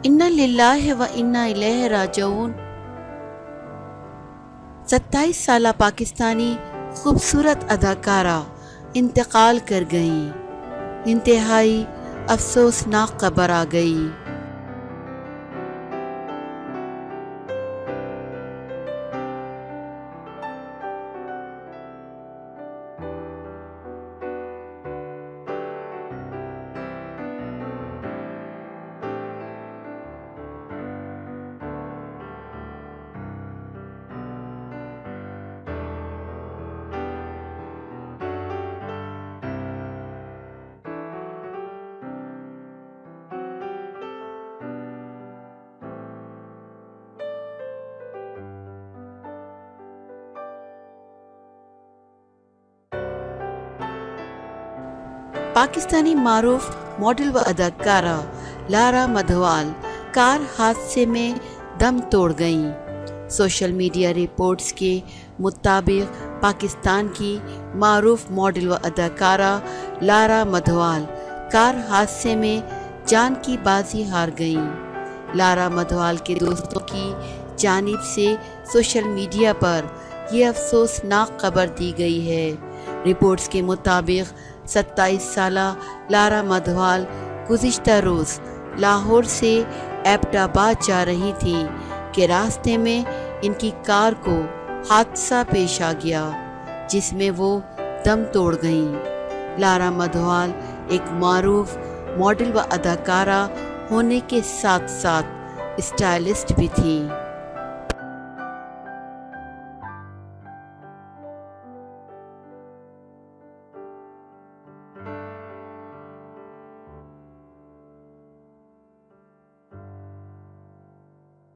انا للہ و انا الیہ راجعون۔ 27 سالہ پاکستانی خوبصورت اداکارہ انتقال کر گئیں۔ انتہائی افسوسناک خبر آ گئی۔ پاکستانی معروف ماڈل و اداکارہ لارا مدھوال کار حادثے میں دم توڑ گئیں۔ سوشل میڈیا رپورٹس کے مطابق پاکستان کی معروف ماڈل و اداکارہ لارا مدھوال کار حادثے میں جان کی بازی ہار گئیں۔ لارا مدھوال کے دوستوں کی جانب سے سوشل میڈیا پر یہ افسوسناک خبر دی گئی ہے۔ رپورٹس کے مطابق 27 سالہ لارا مدھوال گزشتہ روز لاہور سے ایبٹ آباد جا رہی تھیں کہ راستے میں ان کی کار کو حادثہ پیش آ گیا، جس میں وہ دم توڑ گئیں۔ لارا مدھوال ایک معروف ماڈل و اداکارہ ہونے کے ساتھ ساتھ اسٹائلسٹ بھی تھیں۔